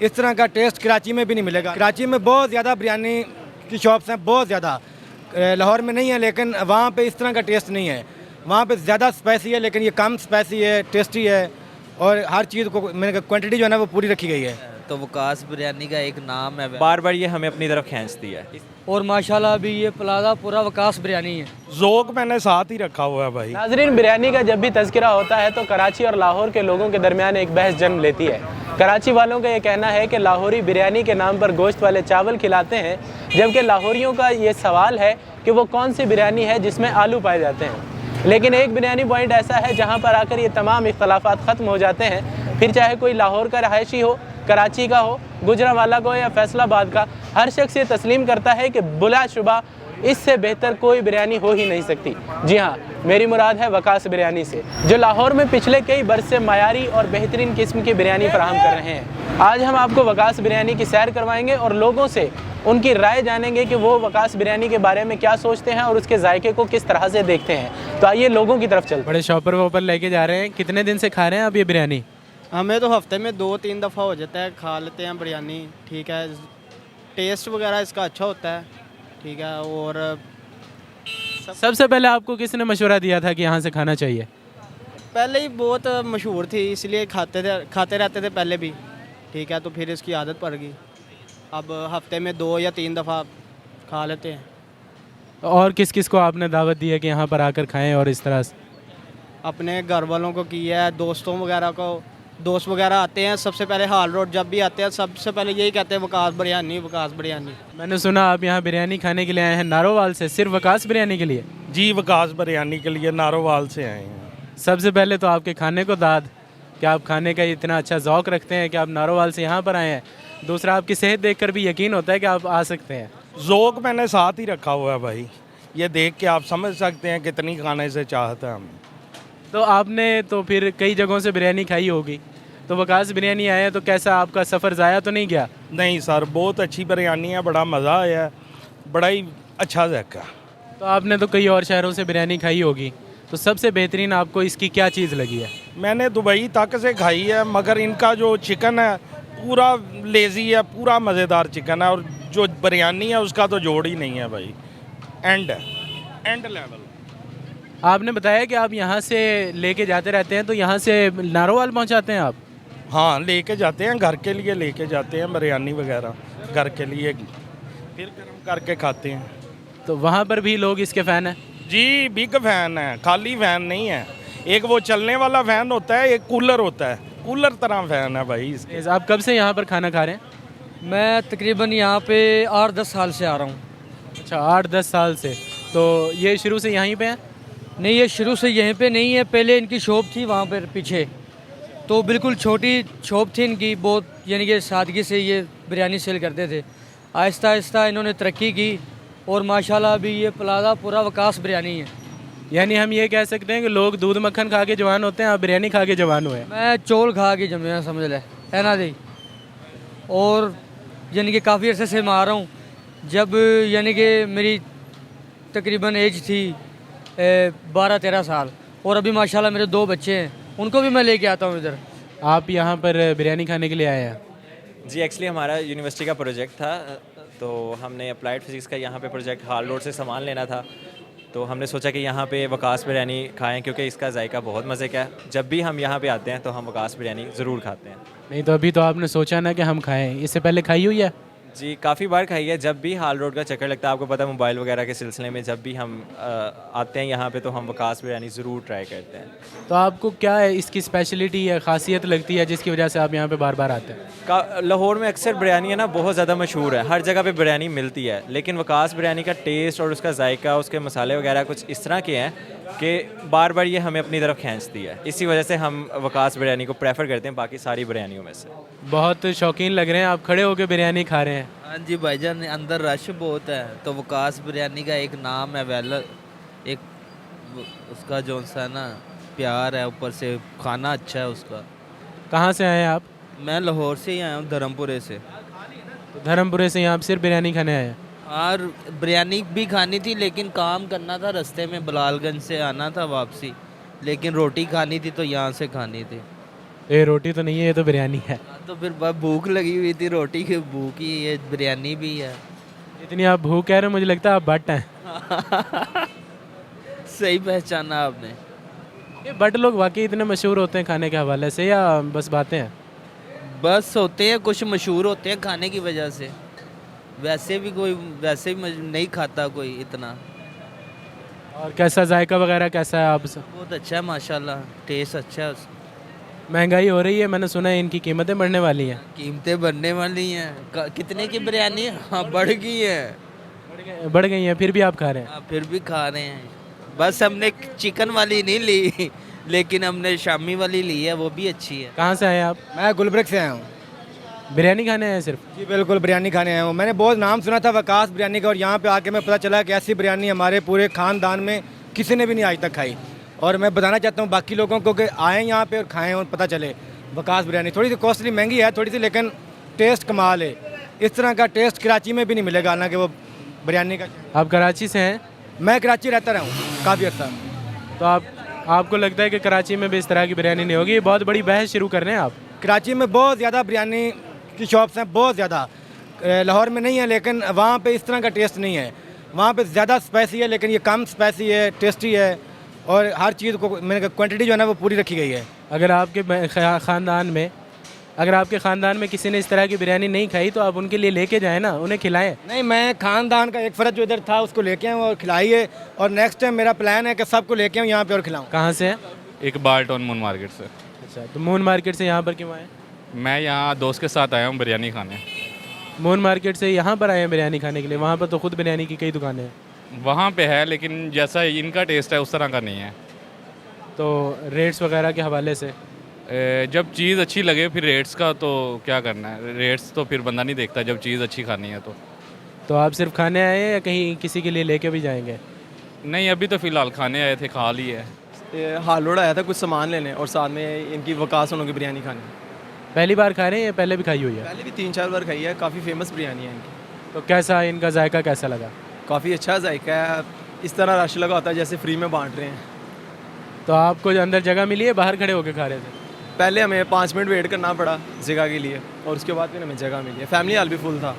इस तरह का टेस्ट कराची में भी नहीं मिलेगा। कराची में बहुत ज़्यादा बिरयानी की शॉप्स हैं, बहुत ज़्यादा। लाहौर में नहीं है, लेकिन वहाँ पे इस तरह का टेस्ट नहीं है। वहाँ पे ज़्यादा स्पाइसी है, लेकिन ये कम स्पाइसी है, टेस्टी है, और हर चीज़ को मैंने क्वांटिटी जो है ना वो पूरी रखी गई है। तो वकास बिरयानी का एक नाम है, बार बार ये हमें अपनी तरफ खींचती है। और माशाल्लाह अभी ये प्लाजा पूरा वकास बिरयानी है। ज़ोक मैंने साथ ही रखा हुआ है भाई। नाजरीन, बिरयानी का जब भी तज़किरा होता है तो कराची और लाहौर के लोगों के दरमियान एक बहस जन्म लेती है। कराची वालों का ये कहना है कि लाहौरी बिरयानी के नाम पर गोश्त वाले चावल खिलाते हैं, जबकि लाहौरियों का ये सवाल है कि वो कौन सी बिरयानी है जिसमें आलू पाए जाते हैं। लेकिन एक बिरयानी पॉइंट ऐसा है जहाँ पर आकर ये तमाम इख्तलाफात ख़त्म हो जाते हैं। फिर चाहे कोई लाहौर का रहायशी हो, कराची का हो, गुजरांवाला का हो या फैसलाबाद का, हर शख्स ये तस्लीम करता है कि बिलाशुबा इससे बेहतर कोई बिरयानी हो ही नहीं सकती। जी हाँ, मेरी मुराद है वकास बिरयानी से, जो लाहौर में पिछले कई बरस से मायारी और बेहतरीन किस्म की बिरयानी फराहम कर रहे हैं। आज हम आपको वकास बिरयानी की सैर करवाएंगे और लोगों से उनकी राय जानेंगे कि वो वकास बिरयानी के बारे में क्या सोचते हैं और उसके जायके को किस तरह से देखते हैं। तो आइए लोगों की तरफ चलते हैं। बड़े शॉपर वॉपर लेके जा रहे हैं। कितने दिन से खा रहे हैं आप ये बिरयानी? हमें तो हफ्ते में 2-3 दफ़ा हो जाता है, खा लेते हैं बिरयानी। ठीक है, टेस्ट वगैरह इसका अच्छा होता है। ठीक है, और सबसे पहले आपको किसने मशवरा दिया था कि यहाँ से खाना चाहिए? पहले ही बहुत मशहूर थी, इसलिए खाते रहते थे पहले भी। ठीक है, तो फिर इसकी आदत पड़ गई। अब हफ्ते में 2 या 3 दफ़ा खा लेते हैं। और किस किस को आपने दावत दी है कि यहाँ पर आकर खाएं? और इस तरह से अपने घर वालों को किया है, दोस्तों वगैरह को। दोस्त वगैरह आते हैं, सबसे पहले हाल रोड जब भी आते हैं सबसे पहले यही कहते हैं वकास बिरयानी, वकास बिरयानी। मैंने सुना आप यहाँ बिरयानी खाने के लिए आए हैं नारोवाल से, सिर्फ वकास बिरयानी के लिए? जी, वकास बिरयानी के लिए नारोवाल से आए हैं। सबसे पहले तो आपके खाने को दाद कि आप खाने का इतना अच्छा ज़ौक़ रखते हैं कि आप नारोवाल से यहाँ पर आए हैं। दूसरा, आपकी सेहत देखकर भी यकीन होता है कि आप आ सकते हैं। ज़ोक मैंने साथ ही रखा हुआ है भाई, ये देख के आप समझ सकते हैं कितनी खाने से चाहता है हमें। तो आपने तो फिर कई जगहों से बिरयानी खाई होगी, तो वकास बिरयानी आए हैं तो कैसा आपका सफ़र ज़ाया तो नहीं गया? नहीं सर, बहुत अच्छी बिरयानी है, बड़ा मज़ा आया है, बड़ा ही अच्छा जायका। तो आपने तो कई और शहरों से बिरयानी खाई होगी, तो सबसे बेहतरीन आपको इसकी क्या चीज़ लगी है? मैंने दुबई तक से खाई है, मगर इनका जो चिकन है पूरा लेज़ी है, पूरा मज़ेदार चिकन है, और जो बिरयानी है उसका तो जोड़ ही नहीं है भाई। And level. आपने बताया कि आप यहाँ से लेके जाते रहते हैं, तो यहाँ से नारोवाल पहुँचाते हैं आप? हाँ, लेके जाते हैं, घर के लिए लेके जाते हैं बिरयानी वगैरह, घर के लिए फिर गर्म करके खाते हैं। तो वहाँ पर भी लोग इसके फ़ैन हैं? जी, बिग फैन है, खाली फैन नहीं है। एक वो चलने वाला फैन होता है, एक कूलर होता है, कूलर तरह फैन है भाई इसके। आप कब से यहाँ पर खाना खा रहे हैं? मैं तकरीबन यहाँ पे 8-10 साल से आ रहा हूँ। अच्छा, 8-10 साल से। तो ये शुरू से यहीं पे हैं? नहीं, ये शुरू से यहीं पे नहीं है, पहले इनकी शॉप थी वहाँ पर पीछे, तो बिल्कुल छोटी शॉप थी इनकी, बहुत यानी कि सादगी से ये बिरयानी सेल करते थे। आहिस्ता आहिस्ता इन्होंने तरक्की की और माशाल्लाह अभी ये प्लाजा पूरा वकास बिरयानी है। यानी हम ये कह सकते हैं कि लोग दूध मक्खन खा के जवान होते हैं, आप बिरयानी खा के जवान हुए हैं। मैं चौल खा के जमे समझ ले, है ना जी। और यानी कि काफ़ी अर्से से मैं आ रहा हूँ, जब यानी कि मेरी तकरीबन एज थी 12-13 साल, और अभी माशाल्लाह मेरे 2 बच्चे हैं, उनको भी मैं लेके आता हूँ इधर। आप यहाँ पर बिरयानी खाने के लिए आए हैं? जी, एक्चुअली हमारा यूनिवर्सिटी का प्रोजेक्ट था, तो हमने अप्लाइड फिज़िक्स का यहाँ पे प्रोजेक्ट हाल रोड से सामान लेना था, तो हमने सोचा कि यहाँ पे वकास बिरयानी खाएं, क्योंकि इसका जायका बहुत मज़े का है। जब भी हम यहाँ पे आते हैं तो हम वकास बिरयानी ज़रूर खाते हैं। नहीं तो अभी तो आपने सोचा ना कि हम खाएं, इससे पहले खाई हुई है? जी, काफ़ी बार खाई है। जब भी हाल रोड का चक्कर लगता है, आपको पता है मोबाइल वगैरह के सिलसिले में, जब भी हम आते हैं यहाँ पे तो हम वकास बिरयानी ज़रूर ट्राई करते हैं। तो आपको क्या है इसकी स्पेशलिटी या खासियत लगती है जिसकी वजह से आप यहाँ पे बार बार आते हैं? लाहौर में अक्सर बिरयानी है ना बहुत ज़्यादा मशहूर है, हर जगह पे बिरयानी मिलती है, लेकिन वकास बिरयानी का टेस्ट और उसका जायका, उसके मसाले वगैरह कुछ इस तरह के हैं कि बार बार ये हमें अपनी तरफ खींचती है। इसी वजह से हम वकास बिरयानी को प्रेफर करते हैं बाकी सारी बिरयानियों में से। बहुत शौकीन लग रहे हैं आप, खड़े होकर बिरयानी खा रहे हैं। हाँ जी भाईजान, अंदर रश बहुत है, तो वकास बिरयानी का एक नाम है, एक उसका जो सा ना प्यार है, ऊपर से खाना अच्छा है उसका। कहाँ से आए हैं आप? मैं लाहौर से ही आया हूँ, धर्मपुरे से। तो धर्मपुरे से यहाँ सिर्फ बिरयानी खाने आए हैं? और बिरयानी भी खानी थी, लेकिन काम करना था, रास्ते में बलालगंज से आना था वापसी, लेकिन रोटी खानी थी तो यहाँ से खानी थी। ये रोटी तो नहीं है, ये तो बिरयानी है। तो फिर भूख लगी हुई थी, रोटी की भूख ही, ये बिरयानी भी है। इतनी आप भूख कह रहे हो, मुझे लगता है आप बट हैं। सही पहचाना आपने। ये बट लोग वाकई इतने मशहूर होते हैं खाने के हवाले से या बस बातें हैं? बस होते हैं, कुछ मशहूर होते हैं खाने की वजह से, वैसे भी कोई वैसे भी नहीं खाता कोई इतना। और कैसा जायका वगैरह कैसा है आप? बहुत अच्छा है माशाल्लाह, टेस्ट अच्छा है उसका। महंगाई हो रही है, मैंने सुना है इनकी कीमतें बढ़ने वाली हैं। कीमतें बढ़ने वाली हैं। कितने की बिरयानी? हाँ, बढ़ गई है। बढ़ गई हैं, फिर भी आप खा रहे हैं? हाँ, फिर भी खा रहे हैं। बस हमने चिकन वाली नहीं ली, लेकिन हमने शामी वाली ली है, वो भी अच्छी है। कहाँ से आए आप? मैं गुलबर्ग से आया हूँ। बिरयानी खाने आए हैं सिर्फ? जी बिल्कुल, बिरयानी खाने आया हूँ। मैंने बहुत नाम सुना था वकास बिरयानी का, और यहाँ पे आके मैं पता चला कि ऐसी बिरयानी हमारे पूरे ख़ानदान में किसी ने भी नहीं आज तक खाई। और मैं बताना चाहता हूँ बाकी लोगों को कि आएँ यहाँ पे और खाएँ और पता चले वकास बिरयानी। थोड़ी सी कॉस्टली, महंगी है थोड़ी सी, लेकिन टेस्ट कमाल है। इस तरह का टेस्ट कराची में भी नहीं मिलेगा, हालांकि वो बिरयानी का। आप कराची से हैं? मैं कराची रहता रहा हूँ काफ़ी अर्सा। तो आपको लगता है कि कराची में भी इस तरह की बिरयानी नहीं होगी? ये बहुत बड़ी बहस शुरू कर रहे हैं आप। कराची में बहुत ज़्यादा बिरयानी की शॉप्स हैं, बहुत ज़्यादा। लाहौर में नहीं है, लेकिन वहाँ पे इस तरह का टेस्ट नहीं है। वहाँ पे ज़्यादा स्पाइसी है, लेकिन ये कम स्पाइसी है, टेस्टी है, और हर चीज़ को मैंने क्वांटिटी जो है ना वो पूरी रखी गई है। अगर आपके ख़ानदान में किसी ने इस तरह की बिरयानी नहीं खाई तो आप उनके लिए लेके जाएं ना, उन्हें खिलाएं। नहीं, मैं ख़ानदान का एक फ़र्द जो इधर था उसको लेके आऊँ और खिलाइए, और नेक्स्ट टाइम मेरा प्लान है कि सबको लेके आऊँ यहाँ पे और खिलाऊँ। कहाँ से हैं? इकबाल टाउन मून मार्केट से। अच्छा, तो मून मार्केट से यहाँ पर क्यों आए? मैं यहाँ दोस्त के साथ आया हूँ बिरयानी खाने। मून मार्केट से यहाँ पर आए हैं बिरयानी खाने के लिए? वहाँ पर तो खुद बिरयानी की कई दुकानें हैं। वहाँ पे है, लेकिन जैसा इनका टेस्ट है उस तरह का नहीं है। तो रेट्स वगैरह के हवाले से जब चीज़ अच्छी लगे फिर रेट्स का तो क्या करना है, रेट्स तो फिर बंदा नहीं देखता जब चीज़ अच्छी खानी है तो। आप सिर्फ खाने आए हैं या कहीं किसी के लिए लेके भी जाएंगे? नहीं, अभी तो फ़िलहाल खाने आए थे, खा ली है। हाल रोड आया था कुछ सामान लेने और साथ में इनकी वकास उन्होंने बिरयानी खानी। पहली बार खा रहे हैं या पहले भी खाई हुई है? पहले भी 3-4 बार खाई है, काफ़ी फेमस बिरयानी है इनकी। तो कैसा इनका जायका कैसा लगा? काफ़ी अच्छा जायका है, इस तरह रश लगा होता है जैसे फ्री में बांट रहे हैं। तो आपको अंदर जगह मिली है, बाहर खड़े होकर खा रहे थे? पहले हमें 5 मिनट वेट करना पड़ा जगह के लिए, और उसके बाद फिर हमें जगह मिली है। फैमिली हाल भी फुल था।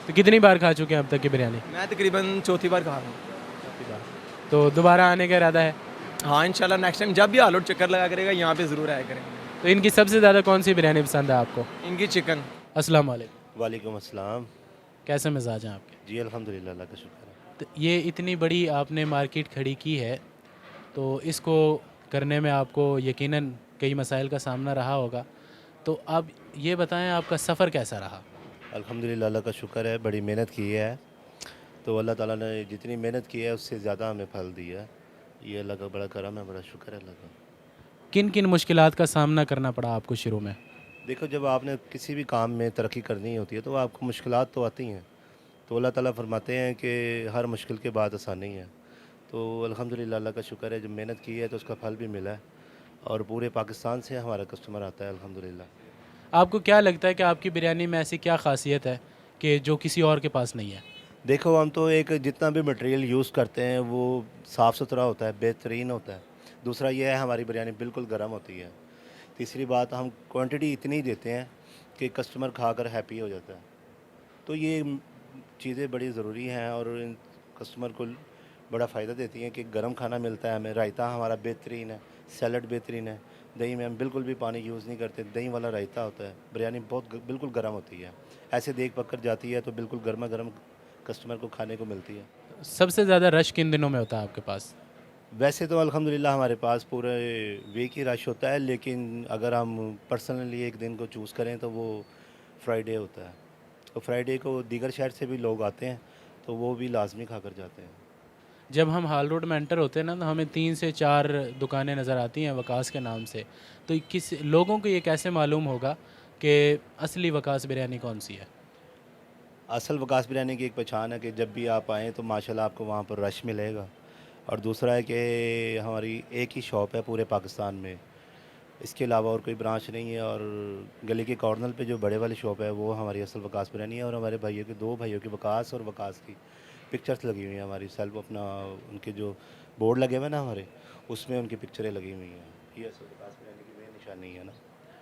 तो कितनी बार खा चुके हैं अब तक की बिरयानी? मैं तकरीबन चौथी बार खा रहा हूँ। तो दोबारा आने का इरादा है? हाँ, इंशाल्लाह नेक्स्ट टाइम जब भी हाल रोड चक्कर लगा करेगा यहाँ पे ज़रूर आया करेंगे। तो इनकी सबसे ज़्यादा कौन सी बिरयानी पसंद है आपको? इनकी चिकन। अस्सलाम वालेकुम। वालेकुम अस्सलाम। कैसे मिजाज हैं आपके? जी अल्हम्दुलिल्लाह, अल्लाह का शुक्र है। तो ये इतनी बड़ी आपने मार्केट खड़ी की है, तो इसको करने में आपको यकीनन कई मसाइल का सामना रहा होगा। तो आप ये बताएं आपका सफ़र कैसा रहा? अल्हम्दुलिल्लाह, अल्लाह का शुक्र है, बड़ी मेहनत की है। तो अल्लाह ताला ने जितनी मेहनत की है उससे ज़्यादा हमें फल दिया है। ये अल्लाह का बड़ा करम है, बड़ा शुक्र है अल्लाह का। किन किन मुश्किलात का सामना करना पड़ा आपको शुरू में? देखो, जब आपने किसी भी काम में तरक्की करनी होती है तो आपको मुश्किलात तो आती हैं। तो अल्लाह ताला फरमाते हैं कि हर मुश्किल के बाद आसानी है। तो अल्हम्दुलिल्लाह, अल्लाह का शुक्र है, जब मेहनत की है तो उसका फल भी मिला है, और पूरे पाकिस्तान से हमारा कस्टमर आता है अल्हम्दुलिल्लाह। आपको क्या लगता है कि आपकी बिरयानी में ऐसी क्या खासियत है कि जो किसी और के पास नहीं है? देखो, हम तो एक जितना भी मटेरियल यूज़ करते हैं वो साफ़ सुथरा होता है, बेहतरीन होता है। दूसरा ये है, हमारी बिरयानी बिल्कुल गर्म होती है। तीसरी बात, हम क्वांटिटी इतनी देते हैं कि कस्टमर खाकर हैप्पी हो जाता है। तो ये चीज़ें बड़ी ज़रूरी हैं और इन कस्टमर को बड़ा फ़ायदा देती हैं कि गर्म खाना मिलता है हमें। रायता हमारा बेहतरीन है, सैलड बेहतरीन है। दही में हम बिल्कुल भी पानी यूज़ नहीं करते, दही वाला रायता होता है। बिरयानी बिल्कुल गर्म होती है, ऐसे देख पककर जाती है तो बिल्कुल गर्मा गर्म कस्टमर को खाने को मिलती है। सबसे ज़्यादा रश किन दिनों में होता है आपके पास? वैसे तो अल्हम्दुलिल्लाह हमारे पास पूरे वीक ही रश होता है, लेकिन अगर हम पर्सनली एक दिन को चूज़ करें तो वो फ्राइडे होता है। तो फ्राइडे को दीगर शहर से भी लोग आते हैं, तो वो भी लाजमी खाकर जाते हैं। जब हम हाल रोड में एंटर होते हैं ना, तो हमें 3 से 4 दुकानें नज़र आती हैं वकास के नाम से। तो किस लोगों को ये कैसे मालूम होगा कि असली वकास बिरयानी कौन सी है? असल वकास बिरयानी की एक पहचान है कि जब भी आप आएँ तो माशाल्लाह आपको वहाँ पर रश मिलेगा। और दूसरा है कि हमारी एक ही शॉप है पूरे पाकिस्तान में, इसके अलावा और कोई ब्रांच नहीं है। और गली के कॉर्नर पे जो बड़े वाली शॉप है वो हमारी असल वकास बिरयानी है। और हमारे भाइयों के 2 भाइयों की वकास और वकास की पिक्चर्स लगी हुई हैं हमारी सेल्फ, अपना उनके जो बोर्ड लगे हुए हैं ना हमारे, उसमें उनकी पिक्चरें लगी हुई हैं। ये असल वकास बिरयानी की मेन निशानी है ना।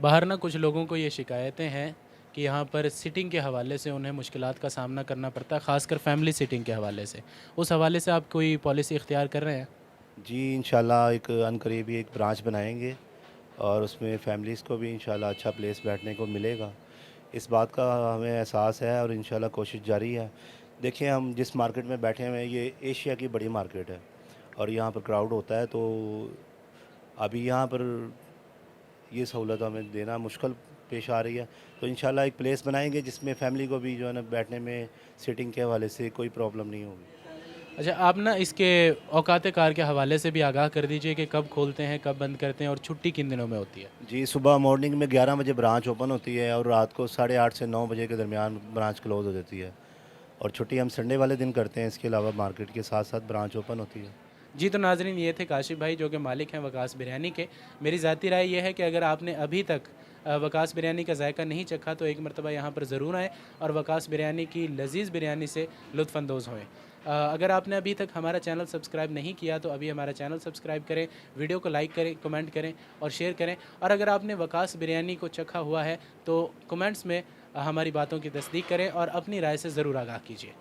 बाहर ना कुछ लोगों को ये शिकायतें हैं कि यहाँ पर सिटिंग के हवाले से उन्हें मुश्किलात का सामना करना पड़ता है, ख़ासकर फैमिली सिटिंग के हवाले से। उस हवाले से आप कोई पॉलिसी इख्तियार कर रहे हैं? जी इंशाल्लाह एक अनकरीबी एक ब्रांच बनाएंगे और उसमें फैमिलीज़ को भी इंशाल्लाह अच्छा प्लेस बैठने को मिलेगा। इस बात का हमें एहसास है और इंशाल्लाह कोशिश जारी है। देखिए हम जिस मार्केट में बैठे हुए हैं ये एशिया की बड़ी मार्केट है और यहाँ पर क्राउड होता है, तो अभी यहाँ पर ये सहूलत हमें देना मुश्किल पेश आ रही है। तो इंशाल्लाह एक प्लेस बनाएंगे जिसमें फ़ैमिली को भी जो है ना बैठने में सिटिंग के हवाले से कोई प्रॉब्लम नहीं होगी। अच्छा, आप ना इसके औकात कार के हवाले से भी आगाह कर दीजिए कि कब खोलते हैं, कब बंद करते हैं और छुट्टी किन दिनों में होती है? जी सुबह मॉर्निंग में 11 बजे ब्रांच ओपन होती है और रात को 8:30 से 9 बजे के दरमियान ब्रांच क्लोज़ हो जाती है और छुट्टी हम संडे वाले दिन करते हैं। इसके अलावा मार्केट के साथ साथ ब्रांच ओपन होती है। जी, तो नाजरीन ये थे काशिफ भाई जो कि मालिक हैं वकास बिरयानी के। मेरी ज़ाती राय ये है कि अगर आपने अभी तक वकास बिरयानी का जायका नहीं चखा तो एक मरतबा यहाँ पर ज़रूर आएँ और वकास बिरयानी की लजीज़ बिरयानी से लुत्फ़अंदोज़ होएं। अगर आपने अभी तक हमारा चैनल सब्सक्राइब नहीं किया तो अभी हमारा चैनल सब्सक्राइब करें, वीडियो को लाइक करें, कमेंट करें और शेयर करें। और अगर आपने वकास बिरयानी को चखा हुआ है तो कमेंट्स में हमारी बातों की तस्दीक करें और अपनी राय से ज़रूर आगाह कीजिए।